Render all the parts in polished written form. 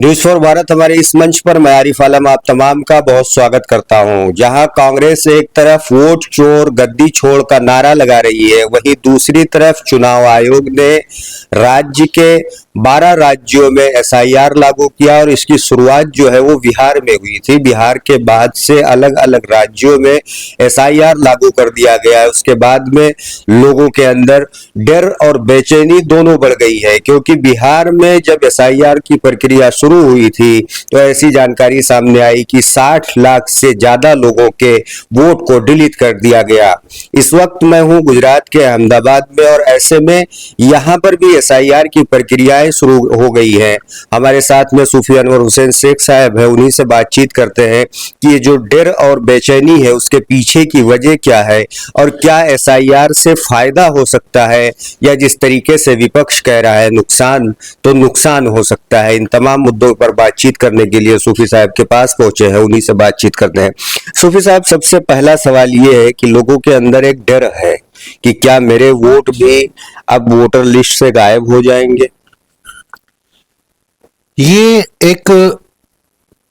News for Bharat हमारे इस मंच पर मैं आरिफ आलम आप तमाम का बहुत स्वागत करता हूं। जहां कांग्रेस एक तरफ वोट चोर गद्दी छोड़ का नारा लगा रही है, वहीं दूसरी तरफ चुनाव आयोग ने राज्य के 12 राज्यों में एसआईआर लागू किया और इसकी शुरुआत जो है वो बिहार में हुई थी। बिहार के बाद से अलग अलग राज्यों में एसआईआर लागू कर दिया गया है। उसके बाद में लोगों के अंदर डर और बेचैनी दोनों बढ़ गई है, क्योंकि बिहार में जब एसआईआर की प्रक्रिया शुरू हुई थी तो ऐसी जानकारी सामने आई कि 60 लाख से ज्यादा लोगों के वोट को डिलीट कर दिया गया। इस वक्त मैं हूं गुजरात के अहमदाबाद में और ऐसे में यहां पर भी एसआईआर की प्रक्रियाएं शुरू हो गई है। हमारे साथ में सूफी अनवर हुसैन शेख साहब है, उन्हीं से बातचीत करते हैं कि ये जो डर और बेचैनी है उसके पीछे की वजह क्या है और क्या एसआईआर से फायदा हो सकता है या जिस तरीके से विपक्ष कह रहा है नुकसान, तो नुकसान हो सकता है। इन तमाम मुद्दों पर बातचीत करने के लिए सूफी साहब के पास पहुंचे हैं, उन्हीं से बातचीत करते हैं। सूफी साहब, सबसे पहला सवाल ये है कि लोगों के अंदर एक डर है कि क्या मेरे वोट भी अब वोटर लिस्ट से गायब हो जाएंगे? ये एक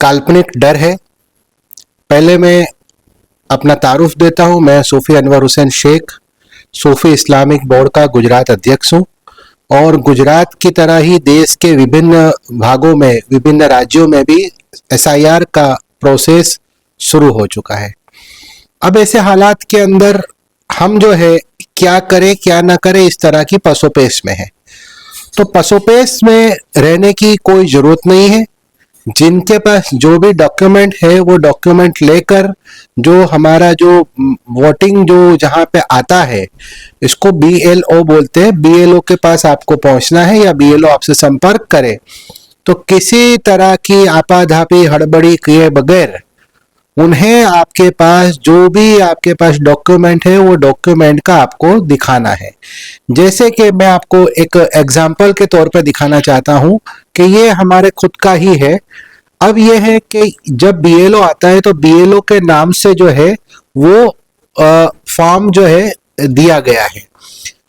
काल्पनिक डर है। पहले मैं अपना तारुफ देता हूं। मैं सूफी अनवर हुसैन शेख, सूफी इस्लामिक बोर्ड का गुजरात अध्यक्ष हूं और गुजरात की तरह ही देश के विभिन्न भागों में, विभिन्न राज्यों में भी एसआईआर का प्रोसेस शुरू हो चुका है। अब ऐसे हालात के अंदर हम जो है क्या करें क्या ना करें, इस तरह की पसोपेश में है। तो पसोपेश में रहने की कोई जरूरत नहीं है। जिनके पास जो भी डॉक्यूमेंट है वो डॉक्यूमेंट लेकर, जो हमारा जो वोटिंग जो जहां पे आता है, इसको बीएलओ बोलते हैं, बीएलओ के पास आपको पहुंचना है या बीएलओ आपसे संपर्क करे तो किसी तरह की आपाधापी हड़बड़ी किए बगैर उन्हें आपके पास जो भी आपके पास डॉक्यूमेंट है वो डॉक्यूमेंट का आपको दिखाना है। जैसे कि मैं आपको एक एग्जाम्पल के तौर पर दिखाना चाहता हूं कि ये हमारे खुद का ही है। अब ये है कि जब बीएलओ आता है तो बीएलओ के नाम से जो है वो फॉर्म जो है दिया गया है।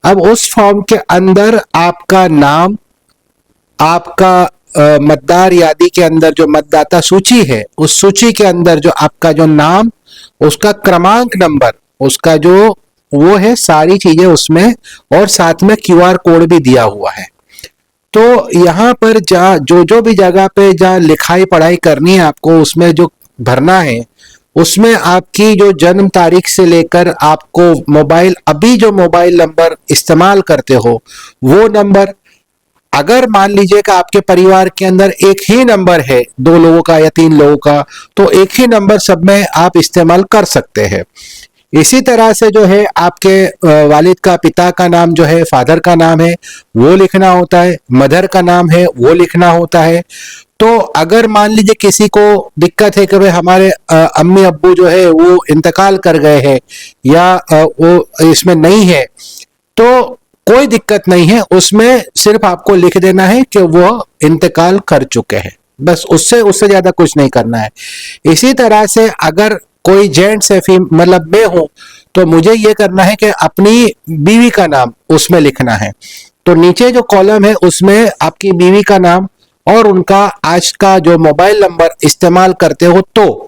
अब उस फॉर्म के अंदर आपका नाम, आपका मतदार यादी के अंदर जो मतदाता सूची है, उस सूची के अंदर जो आपका जो नाम, उसका क्रमांक नंबर, उसका जो वो है, सारी चीजें उसमें, और साथ में क्यूआर कोड भी दिया हुआ है। तो यहाँ पर जो भी जगह पे जहाँ लिखाई पढ़ाई करनी है आपको, उसमें जो भरना है, उसमें आपकी जो जन्म तारीख से लेकर आपको मोबाइल, अभी जो मोबाइल नंबर इस्तेमाल करते हो वो नंबर, अगर मान लीजिए कि आपके परिवार के अंदर एक ही नंबर है, 2 लोगों का या 3 लोगों का, तो एक ही नंबर सब में आप इस्तेमाल कर सकते हैं। इसी तरह से जो है आपके वालिद का, पिता का नाम जो है, फादर का नाम है वो लिखना होता है, मदर का नाम है वो लिखना होता है। तो अगर मान लीजिए किसी को दिक्कत है कि भाई हमारे अम्मी अब्बू जो है वो इंतकाल कर गए हैं या वो इसमें नहीं है, तो कोई दिक्कत नहीं है, उसमें सिर्फ आपको लिख देना है कि वो इंतकाल कर चुके हैं, बस उससे ज्यादा कुछ नहीं करना है। इसी तरह से अगर कोई जेंट्स है, मतलब मैं हूं, तो मुझे ये करना है कि अपनी बीवी का नाम उसमें लिखना है। तो नीचे जो कॉलम है उसमें आपकी बीवी का नाम और उनका आज का जो मोबाइल नंबर इस्तेमाल करते हो, तो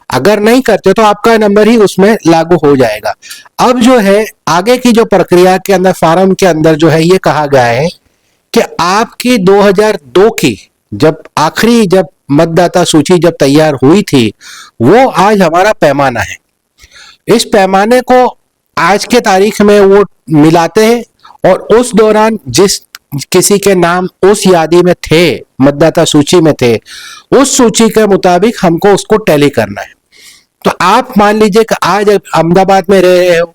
अगर नहीं करते तो आपका नंबर ही उसमें लागू हो जाएगा। अब जो है आगे की जो प्रक्रिया के अंदर, फार्म के अंदर जो है ये कहा गया है कि आपकी 2002 की जब आखिरी जब मतदाता सूची जब तैयार हुई थी, वो आज हमारा पैमाना है। इस पैमाने को आज के तारीख में वो मिलाते हैं और उस दौरान जिस किसी के नाम उस यादी में थे, मतदाता सूची में थे, उस सूची के मुताबिक हमको उसको टैली करना है। तो आप मान लीजिए कि आज अहमदाबाद में रह रहे हो,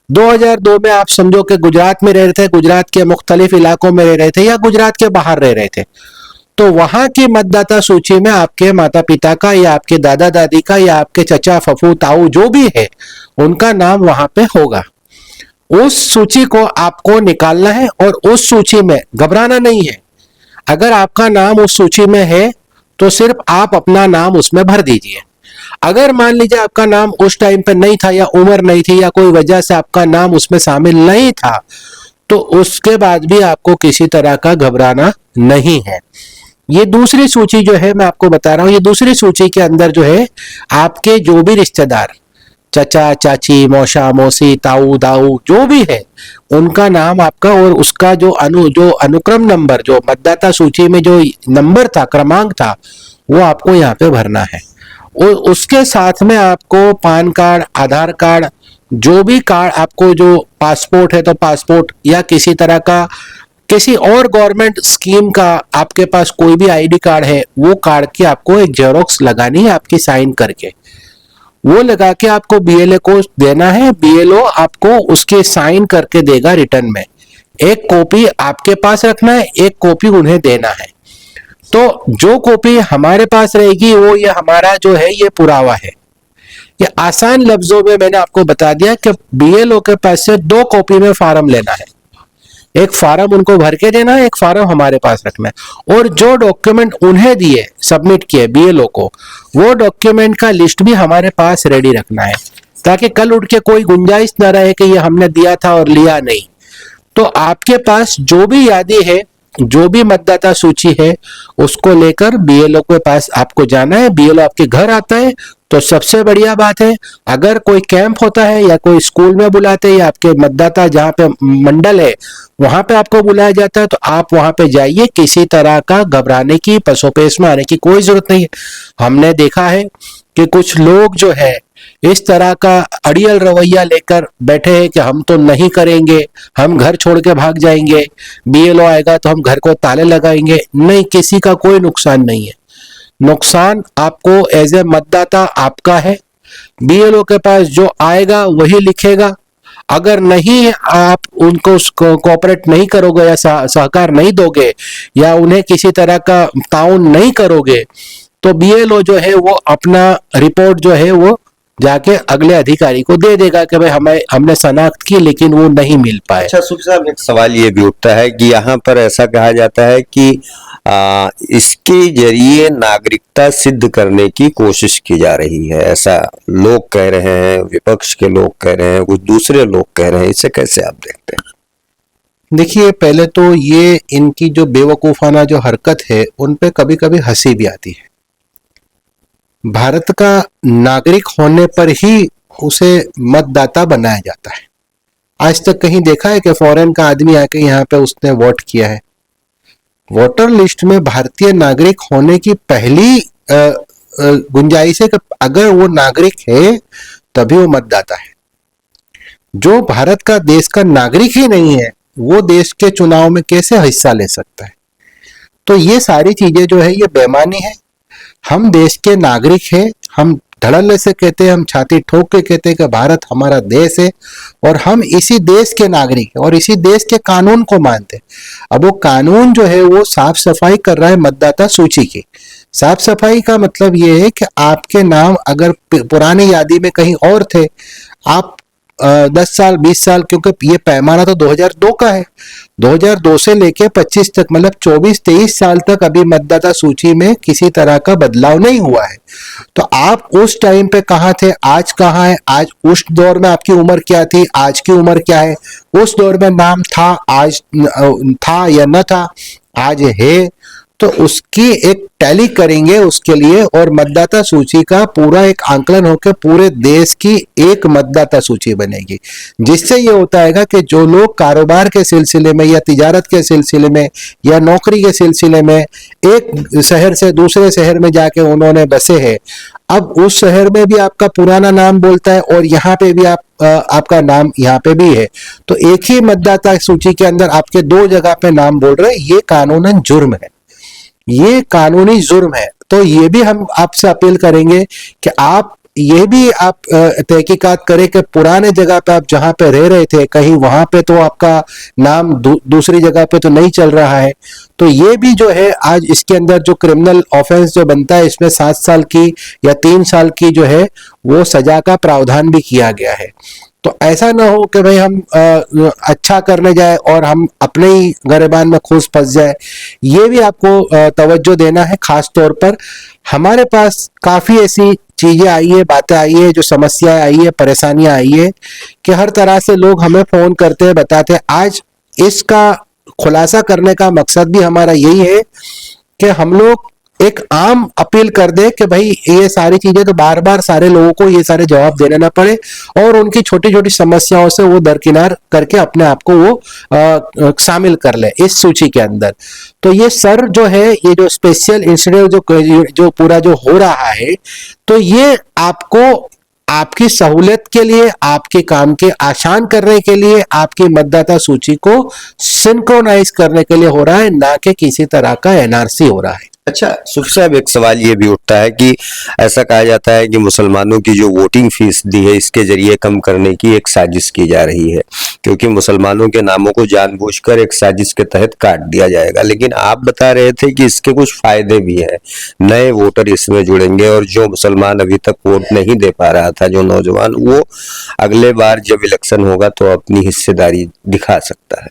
2002 में आप समझो कि गुजरात में रह रहे थे, गुजरात के मुख्तलिफ इलाकों में रह रहे थे या गुजरात के बाहर रह रहे थे, तो वहां की मतदाता सूची में आपके माता पिता का या आपके दादा दादी का या आपके चचा फफू ताऊ जो भी है उनका नाम वहां पे होगा। उस सूची को आपको निकालना है और उस सूची में घबराना नहीं है। अगर आपका नाम उस सूची में है तो सिर्फ आप अपना नाम उसमें भर दीजिए। अगर मान लीजिए आपका नाम उस टाइम पे नहीं था या उम्र नहीं थी या कोई वजह से आपका नाम उसमें शामिल नहीं था, तो उसके बाद भी आपको किसी तरह का घबराना नहीं है। ये दूसरी सूची जो है मैं आपको बता रहा हूं, ये दूसरी सूची के अंदर जो है आपके जो भी रिश्तेदार, चचा चाची, मौसा मौसी, ताऊ दाऊ जो भी है, उनका नाम आपका और उसका जो अनुक्रम नंबर, जो मतदाता सूची में जो नंबर था, क्रमांक था, वो आपको यहाँ पे भरना है। और उसके साथ में आपको पान कार्ड, आधार कार्ड, जो भी कार्ड आपको, जो पासपोर्ट है तो पासपोर्ट, या किसी तरह का किसी और गवर्नमेंट स्कीम का आपके पास कोई भी आईडी कार्ड है, वो कार्ड की आपको एक जेरोक्स लगानी है, आपकी साइन करके वो लगा के आपको बीएलओ को देना है। बीएलओ आपको उसके साइन करके देगा रिटर्न में। एक कॉपी आपके पास रखना है, एक कॉपी उन्हें देना है। तो जो कॉपी हमारे पास रहेगी वो ये हमारा जो है ये पुरावा है। ये आसान लफ्जों में मैंने आपको बता दिया कि बीएलओ के पास से 2 कॉपी में फार्म लेना है, एक फार्म उनको भर के देना है, एक फार्म हमारे पास रखना है। और जो डॉक्यूमेंट उन्हें दिए, सबमिट किए बीएलओ को, वो डॉक्यूमेंट का लिस्ट भी हमारे पास रेडी रखना है, ताकि कल उठ के कोई गुंजाइश ना रहे कि ये हमने दिया था और लिया नहीं। तो आपके पास जो भी यादी है, जो भी मतदाता सूची है, उसको लेकर बीएलओ के पास आपको जाना है। बीएलओ आपके घर आता है तो सबसे बढ़िया बात है, अगर कोई कैंप होता है या कोई स्कूल में बुलाते हैं या आपके मतदाता जहाँ पे मंडल है वहां पे आपको बुलाया जाता है, तो आप वहां पे जाइए। किसी तरह का घबराने की, पसोपेश में आने की कोई जरूरत नहीं है। हमने देखा है कि कुछ लोग जो है इस तरह का अड़ियल रवैया लेकर बैठे हैं कि हम तो नहीं करेंगे, हम घर छोड़ के भाग जाएंगे, बीएलओ आएगा तो हम घर को ताले लगाएंगे। नहीं, किसी का कोई नुकसान नहीं है। नुकसान आपको एज ए मतदाता आपका है। बीएलओ के पास जो आएगा वही लिखेगा। अगर नहीं आप उनको कोऑपरेट नहीं करोगे या सहकार नहीं दोगे या उन्हें किसी तरह का ताउन नहीं करोगे, तो बीएलओ जो है वो अपना रिपोर्ट जो है वो जाके अगले अधिकारी को दे देगा कि भाई हमने शनाख्त की लेकिन वो नहीं मिल पाए। अच्छा सूफी साहब, एक सवाल ये भी उठता है कि यहाँ पर ऐसा कहा जाता है कि इसके जरिए नागरिकता सिद्ध करने की कोशिश की जा रही है, ऐसा लोग कह रहे हैं, विपक्ष के लोग कह रहे हैं, कुछ दूसरे लोग कह रहे हैं। इसे कैसे आप देखते हैं? देखिए, पहले तो ये इनकी जो बेवकूफाना जो हरकत है उन पे कभी कभी हंसी भी आती है। भारत का नागरिक होने पर ही उसे मतदाता बनाया जाता है। आज तक कहीं देखा है कि फॉरेन का आदमी आके यहाँ पे उसने वोट किया है? वोटर लिस्ट में भारतीय नागरिक होने की पहली गुंजाइश है कि अगर वो नागरिक है तभी वो मतदाता है। जो भारत का देश का नागरिक ही नहीं है वो देश के चुनाव में कैसे हिस्सा ले सकता है? तो ये सारी चीजें जो है ये बेईमानी है। हम देश के नागरिक हैं, हम धड़ल्ले से कहते हैं, हम छाती ठोक के कहते हैं कि भारत हमारा देश है और हम इसी देश के नागरिक हैं और इसी देश के कानून को मानते हैं। अब वो कानून जो है वो साफ सफाई कर रहा है मतदाता सूची की। साफ सफाई का मतलब ये है कि आपके नाम अगर पुरानी यादी में कहीं और थे, आप 10 साल 20 साल, क्योंकि ये पैमाना तो 2002 का है, 2002 से लेके 25 तक, मतलब 24-23 साल तक अभी मतदाता सूची में किसी तरह का बदलाव नहीं हुआ है। तो आप उस टाइम पे कहाँ थे, आज कहाँ है? आज उस दौर में आपकी उम्र क्या थी, आज की उम्र क्या है? उस दौर में नाम था, आज था या न था, आज है, तो उसकी एक टैली करेंगे उसके लिए और मतदाता सूची का पूरा एक आंकलन होकर पूरे देश की एक मतदाता सूची बनेगी। जिससे ये होता है कि जो लोग कारोबार के सिलसिले में या तिजारत के सिलसिले में या नौकरी के सिलसिले में एक शहर से दूसरे शहर में जाके उन्होंने बसे हैं, अब उस शहर में भी आपका पुराना नाम बोलता है और यहाँ पे भी आपका नाम यहाँ पे भी है, तो एक ही मतदाता सूची के अंदर आपके 2 जगह पे नाम बोल रहे हैं। ये कानूनन जुर्म है, ये कानूनी जुर्म है। तो ये भी हम आपसे अपील करेंगे कि आप ये भी आप तहकीकात करें कि पुराने जगह पे आप जहां पे रह रहे थे कहीं वहां पे तो आपका नाम दूसरी जगह पे तो नहीं चल रहा है। तो ये भी जो है आज इसके अंदर जो क्रिमिनल ऑफेंस जो बनता है इसमें 7 साल की या 3 साल की जो है वो सजा का प्रावधान भी किया गया है। तो ऐसा ना हो कि भाई हम अच्छा करने जाए और हम अपने ही गरेबान में खुश फंस जाए। ये भी आपको तवज्जो देना है। खास तौर पर हमारे पास काफी ऐसी चीजें आई है, बातें आई है, जो समस्याएं आई है, परेशानियां आई है कि हर तरह से लोग हमें फोन करते हैं, बताते हैं। आज इसका खुलासा करने का मकसद भी हमारा यही है कि हम लोग एक आम अपील कर दे कि भाई ये सारी चीजें तो बार बार सारे लोगों को ये सारे जवाब देने ना पड़े और उनकी छोटी छोटी समस्याओं से वो दरकिनार करके अपने आप को वो शामिल कर ले इस सूची के अंदर। तो ये सर जो है, ये जो स्पेशल इंसिडेंट जो पूरा जो हो रहा है, तो ये आपको आपकी सहूलियत के लिए, आपके काम के आसान करने के लिए, आपकी मतदाता सूची को सिंक्रोनाइज करने के लिए हो रहा है, ना कि किसी तरह का एनआरसी हो रहा है। अच्छा सुख साहब, एक सवाल ये भी उठता है कि ऐसा कहा जाता है कि मुसलमानों की जो वोटिंग फीस दी है इसके जरिए कम करने की एक साजिश की जा रही है, क्योंकि मुसलमानों के नामों को जानबूझकर एक साजिश के तहत काट दिया जाएगा। लेकिन आप बता रहे थे कि इसके कुछ फायदे भी हैं, नए वोटर इसमें जुड़ेंगे और जो मुसलमान अभी तक वोट नहीं दे पा रहा था, जो नौजवान, वो अगले बार जब इलेक्शन होगा तो अपनी हिस्सेदारी दिखा सकता है।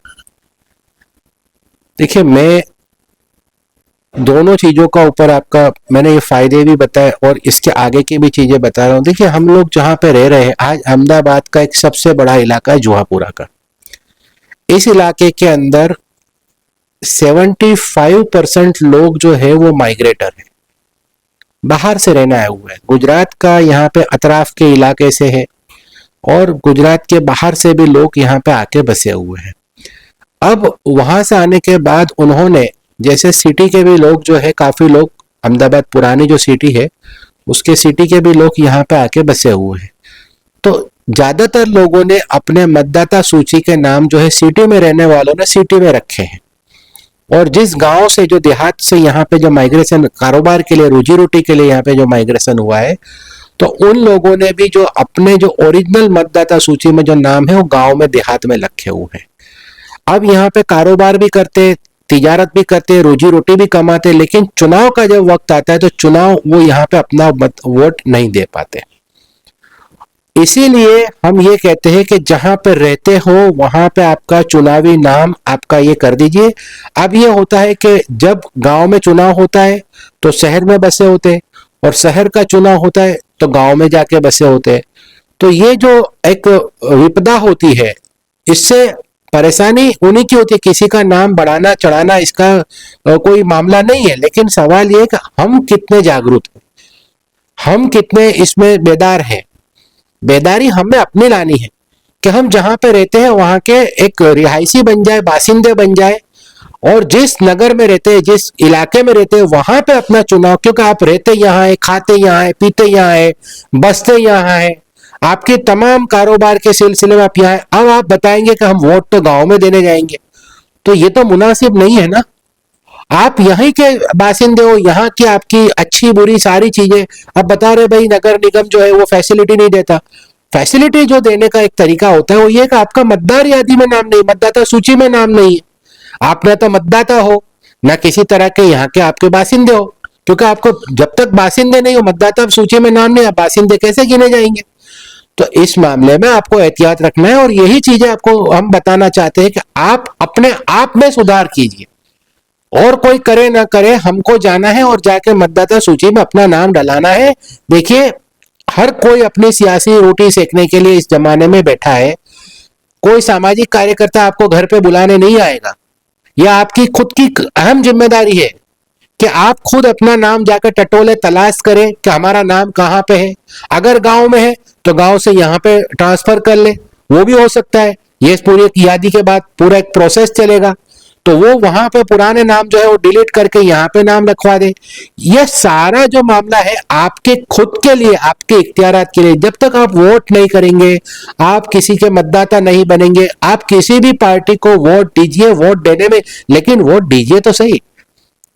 देखिए, मैं दोनों चीजों का ऊपर आपका मैंने ये फायदे भी बताए और इसके आगे की भी चीजें बता रहा हूं। देखिए, हम लोग जहां पे रह रहे हैं, आज अहमदाबाद का एक सबसे बड़ा इलाका है जुहापुरा का। इस इलाके के अंदर 75% लोग जो है वो माइग्रेटर है, बाहर से रहने आए हुए हैं। गुजरात का यहाँ पे अतराफ के इलाके से है और गुजरात के बाहर से भी लोग यहाँ पे आके बसे हुए हैं। अब वहां से आने के बाद उन्होंने, जैसे सिटी के भी लोग जो है, काफी लोग अहमदाबाद पुरानी जो सिटी है उसके सिटी के भी लोग यहाँ पे आके बसे हुए हैं। तो ज्यादातर लोगों ने अपने मतदाता सूची के नाम जो है सिटी में रहने वालों ने सिटी में रखे हैं, और जिस गांव से, जो देहात से यहाँ पे जो माइग्रेशन कारोबार के लिए, रोजी रोटी के लिए यहाँ पे जो माइग्रेशन हुआ है, तो उन लोगों ने भी जो अपने जो ओरिजिनल मतदाता सूची में जो नाम है वो गांव में, देहात में रखे हुए हैं। अब यहाँ पे कारोबार भी करते, तिजारत भी करते, रोजी रोटी भी कमाते, लेकिन चुनाव का जब वक्त आता है तो चुनाव वो यहाँ पे अपना वोट नहीं दे पाते। इसीलिए हम ये कहते हैं कि जहां पे रहते हो वहां पे आपका चुनावी नाम आपका ये कर दीजिए। अब ये होता है कि जब गांव में चुनाव होता है तो शहर में बसे होते हैं, और शहर का चुनाव होता है तो गांव में जाके बसे होते हैं। तो ये जो एक विपदा होती है, इससे परेशानी उन्हीं की होती है। किसी का नाम बढ़ाना चढ़ाना इसका कोई मामला नहीं है, लेकिन सवाल ये है कि हम कितने जागरूक हैं, हम कितने इसमें बेदार हैं। बेदारी हमें अपनी लानी है कि हम जहां पे रहते हैं वहां के एक रिहायशी बन जाए, बासिंदे बन जाए, और जिस नगर में रहते हैं, जिस इलाके में रहते हैं, वहां पे अपना चुनाव, क्योंकि आप रहते यहाँ है, खाते यहाँ है, पीते यहाँ है, बसते यहाँ है, आपके तमाम कारोबार के सिलसिले में आप यहाँ है। अब आप बताएंगे कि हम वोट तो गांव में देने जाएंगे, तो ये तो मुनासिब नहीं है ना। आप यहीं के बासिंदे हो, यहाँ की आपकी अच्छी बुरी सारी चीजें अब बता रहे भाई नगर निगम जो है वो फैसिलिटी नहीं देता। फैसिलिटी जो देने का एक तरीका होता है वो ये कि आपका मतदार यादी में नाम नहीं, मतदाता सूची में नाम नहीं है, आप ना तो मतदाता हो ना किसी तरह के यहाँ के आपके बासिंदे हो, क्योंकि आपको जब तक बासिंदे नहीं हो, मतदाता सूची में नाम नहीं, आप बासिंदे कैसे गिने जाएंगे। तो इस मामले में आपको एहतियात रखना है, और यही चीजें आपको हम बताना चाहते हैं कि आप अपने आप में सुधार कीजिए, और कोई करे ना करे, हमको जाना है और जाके मतदाता सूची में अपना नाम डलाना है। देखिए, हर कोई अपनी सियासी रोटी सेकने के लिए इस जमाने में बैठा है। कोई सामाजिक कार्यकर्ता आपको घर पे बुलाने नहीं आएगा। यह आपकी खुद की अहम जिम्मेदारी है कि आप खुद अपना नाम जाकर टटोले, तलाश करें कि हमारा नाम कहाँ पे है। अगर गांव में है तो गांव से यहाँ पे ट्रांसफर कर ले, वो भी हो सकता है। ये पूरी यादी के बाद पूरा एक प्रोसेस चलेगा, तो वो वहां पे पुराने नाम जो है वो डिलीट करके यहाँ पे नाम रखवा दे। यह सारा जो मामला है आपके खुद के लिए, आपके इख्तियारात के लिए। जब तक आप वोट नहीं करेंगे, आप किसी के मतदाता नहीं बनेंगे। आप किसी भी पार्टी को वोट दीजिए, वोट देने में, लेकिन वोट दीजिए तो सही,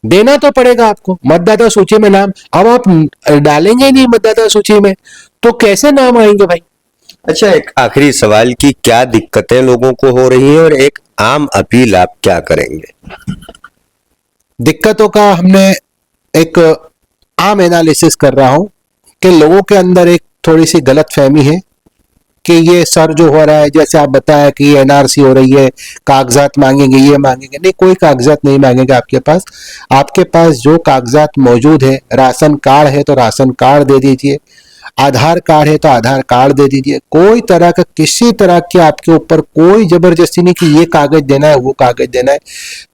देना तो पड़ेगा आपको। मतदाता सूची में नाम अब आप डालेंगे नहीं मतदाता सूची में तो कैसे नाम आएंगे भाई। अच्छा, एक आखिरी सवाल की क्या दिक्कतें लोगों को हो रही है और एक आम अपील आप क्या करेंगे? दिक्कतों का हमने एक आम एनालिसिस कर रहा हूं कि लोगों के अंदर एक थोड़ी सी गलत फहमी है कि ये सर जो हो रहा है, जैसे आप बताया कि ये एनआरसी हो रही है, कागजात मांगेंगे, ये मांगेंगे। नहीं, कोई कागजात नहीं मांगेंगे आपके पास। आपके पास जो कागजात मौजूद है, राशन कार्ड है तो राशन कार्ड दे दीजिए। आधार कार्ड है तो आधार कार्ड दे दीजिए। कोई तरह का किसी तरह के आपके ऊपर कोई जबरदस्ती नहीं कि ये कागज देना है वो कागज देना है।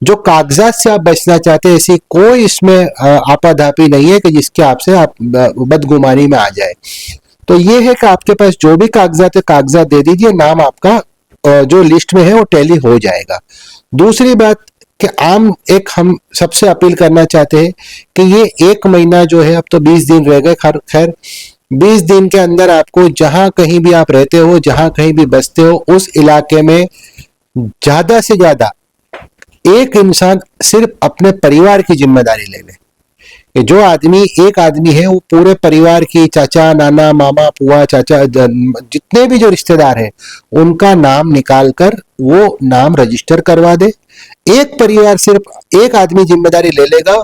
जो कागजात से आप बचना चाहते हैं ऐसी कोई इसमें आपाधापी नहीं है कि जिसके आपसे आप बदगुमानी में आ जाए। तो ये है कि आपके पास जो भी कागजात है कागजात दे दीजिए, नाम आपका जो लिस्ट में है वो टैली हो जाएगा। दूसरी बात कि एक हम सबसे अपील करना चाहते हैं कि ये 1 महीना जो है, अब तो 20 दिन रह गए, खैर 20 दिन के अंदर आपको जहां कहीं भी आप रहते हो, जहां कहीं भी बसते हो, उस इलाके में ज्यादा से ज्यादा एक इंसान सिर्फ अपने परिवार की जिम्मेदारी ले ले। कि जो आदमी एक आदमी है वो पूरे परिवार की, चाचा नाना मामा पुआ चाचा जितने भी जो रिश्तेदार हैं उनका नाम निकाल कर वो नाम रजिस्टर करवा दे। एक परिवार सिर्फ एक आदमी जिम्मेदारी ले लेगा,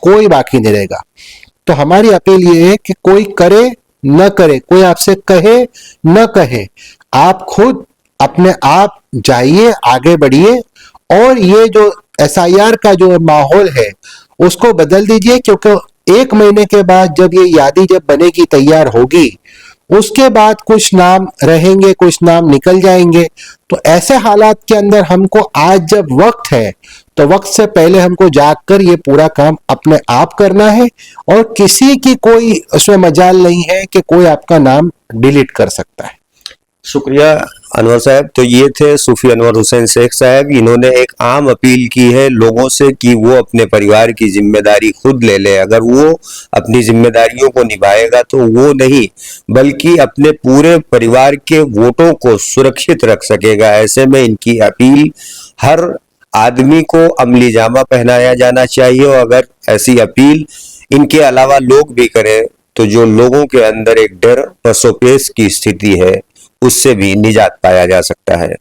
कोई बाकी नहीं रहेगा। तो हमारी अपील ये है कि कोई करे न करे, कोई आपसे कहे न कहे, आप खुद अपने आप जाइए, आगे बढ़िए और ये जो SIR का जो माहौल है उसको बदल दीजिए। क्योंकि 1 महीने के बाद जब ये यादी जब बनेगी, तैयार होगी, उसके बाद कुछ नाम रहेंगे, कुछ नाम निकल जाएंगे। तो ऐसे हालात के अंदर हमको आज जब वक्त है तो वक्त से पहले हमको जागकर ये पूरा काम अपने आप करना है और किसी की कोई उसमें मजाल नहीं है कि कोई आपका नाम डिलीट कर सकता है। शुक्रिया अनवर साहब। तो ये थे सूफी अनवर हुसैन शेख साहब। इन्होंने एक आम अपील की है लोगों से कि वो अपने परिवार की जिम्मेदारी खुद ले ले। अगर वो अपनी जिम्मेदारियों को निभाएगा तो वो नहीं बल्कि अपने पूरे परिवार के वोटों को सुरक्षित रख सकेगा। ऐसे में इनकी अपील हर आदमी को अमली जामा पहनाया जाना चाहिए और अगर ऐसी अपील इनके अलावा लोग भी करें तो जो लोगों के अंदर एक डर पसोपेश की स्थिति है उससे भी निजात पाया जा सकता है।